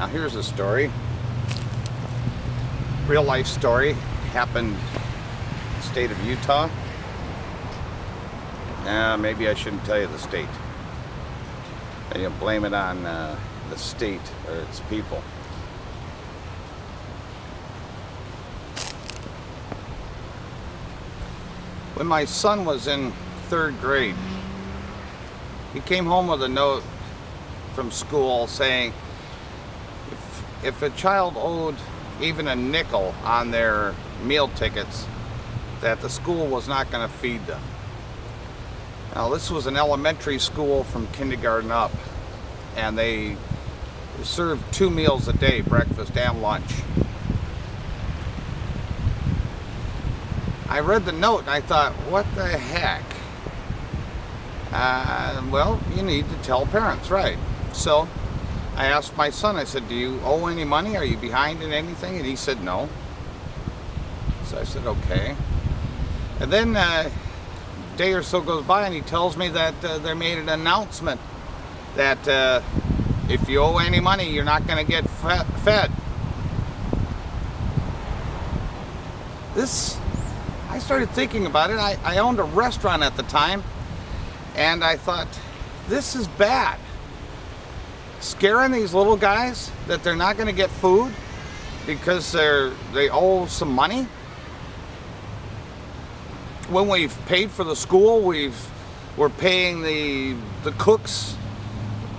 Now here's a story, real life story, happened in the state of Utah. Maybe I shouldn't tell you the state. You blame it on the state or its people. When my son was in 3rd grade, he came home with a note from school saying if a child owed even a nickel on their meal tickets, that the school was not going to feed them. Now this was an elementary school from kindergarten up, and they served 2 meals a day, breakfast and lunch. I read the note and I thought, what the heck? Well, you need to tell parents, right? So I asked my son, I said, do you owe any money? Are you behind in anything? And he said no. So I said, okay. And then a day or so goes by and he tells me that they made an announcement that if you owe any money, you're not going to get fed. I started thinking about it. I owned a restaurant at the time, and I thought, this is bad. Scaring these little guys that they're not going to get food because they owe some money. When we've paid for the school, we're paying the cooks,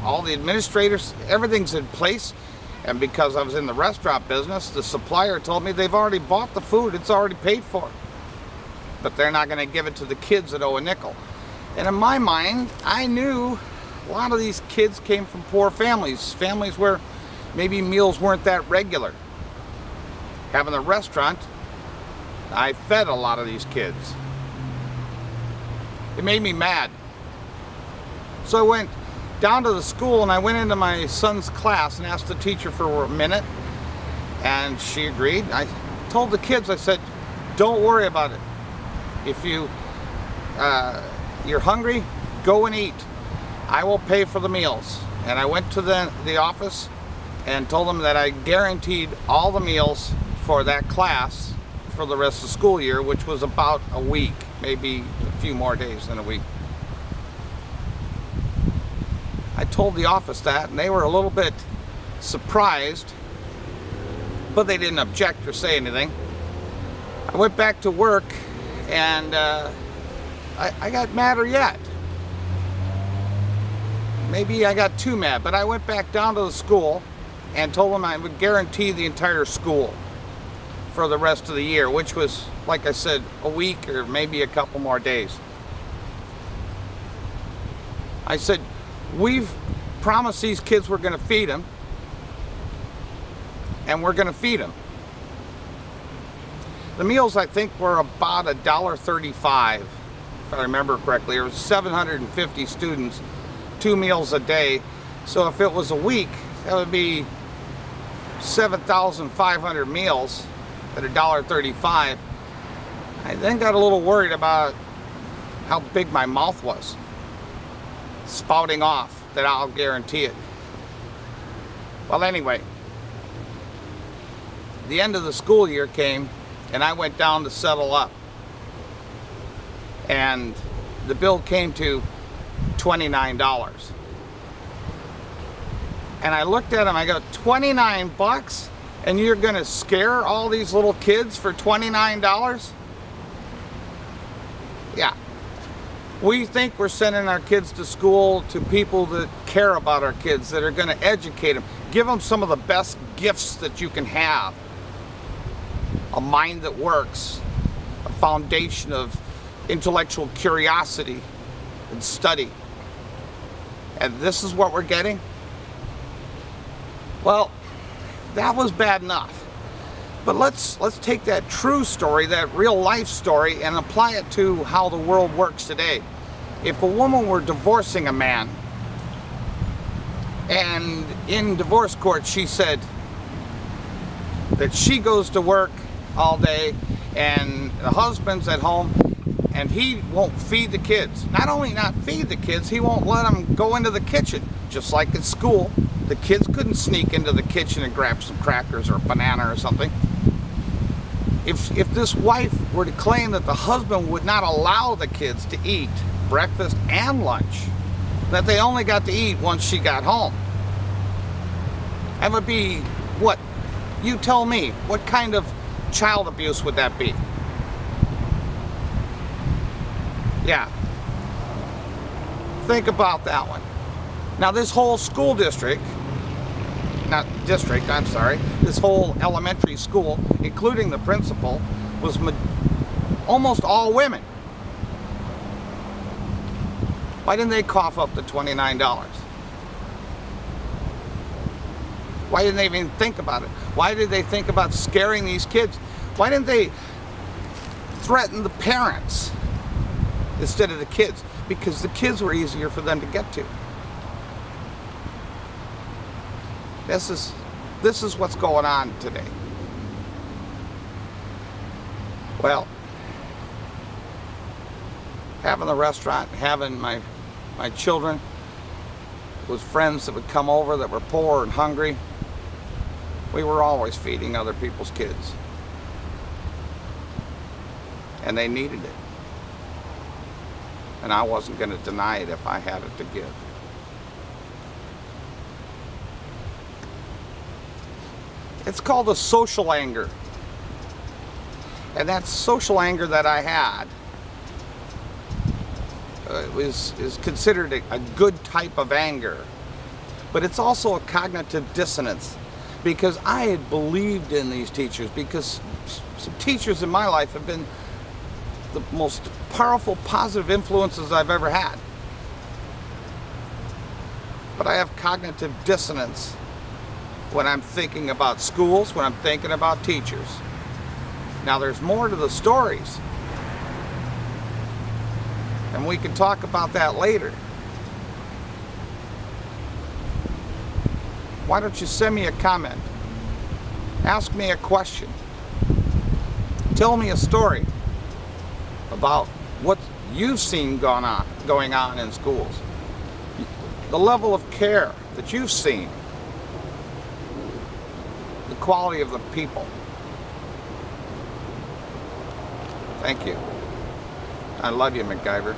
all the administrators, everything's in place. And because I was in the restaurant business, the supplier told me they've already bought the food, it's already paid for. But they're not going to give it to the kids that owe a nickel. And in my mind, I knew a lot of these kids came from poor families where maybe meals weren't that regular. Having a restaurant, I fed a lot of these kids. It made me mad. So I went down to the school and I went into my son's class and asked the teacher for a minute, and she agreed. I told the kids, I said, don't worry about it. If you're hungry, go and eat. I will pay for the meals. And I went to the office and told them that I guaranteed all the meals for that class for the rest of the school year, which was about a week, maybe a few more days than a week. I told the office that, and they were a little bit surprised, but they didn't object or say anything. I went back to work, and I got madder yet. Maybe I got too mad, but I went back down to the school and told them I would guarantee the entire school for the rest of the year, which was, like I said, a week or maybe a couple more days. I said, we've promised these kids we're going to feed them, and we're going to feed them. The meals, I think, were about $1.35, if I remember correctly. There was 750 students, 2 meals a day. So if it was a week, that would be 7,500 meals at $1.35. I then got a little worried about how big my mouth was, spouting off that I'll guarantee it. Well, anyway, the end of the school year came and I went down to settle up, and the bill came to $29. And I looked at him, I go, 29 bucks? And you're gonna scare all these little kids for $29? Yeah. We think we're sending our kids to school to people that care about our kids, that are gonna educate them, give them some of the best gifts that you can have. A mind that works, a foundation of intellectual curiosity and study. And this is what we're getting? Well, that was bad enough. But let's take that true story, that real life story, and apply it to how the world works today. If a woman were divorcing a man, and in divorce court she said that she goes to work all day and the husband's at home and he won't feed the kids. Not only not feed the kids, he won't let them go into the kitchen, just like at school. The kids couldn't sneak into the kitchen and grab some crackers or a banana or something. If this wife were to claim that the husband would not allow the kids to eat breakfast and lunch, that they only got to eat once she got home, that would be, what? You tell me, what kind of child abuse would that be? Yeah. Think about that one. Now this whole school district, this whole elementary school, including the principal, was almost all women. Why didn't they cough up the $29? Why didn't they even think about it? Why did they think about scaring these kids? Why didn't they threaten the parents instead of the kids? Because the kids were easier for them to get to. This is what's going on today. Well, having the restaurant, having my children with friends that would come over that were poor and hungry, we were always feeding other people's kids. And they needed it. And I wasn't going to deny it if I had it to give. It's called a social anger. And that social anger that I had is considered a good type of anger. But it's also a cognitive dissonance, because I had believed in these teachers, because some teachers in my life have been the most powerful, positive influences I've ever had. But I have cognitive dissonance when I'm thinking about schools, when I'm thinking about teachers. Now there's more to the stories, and we can talk about that later. Why don't you send me a comment? Ask me a question. Tell me a story about what you've seen going on in schools. The level of care that you've seen. The quality of the people. Thank you. I love you, MacGyver.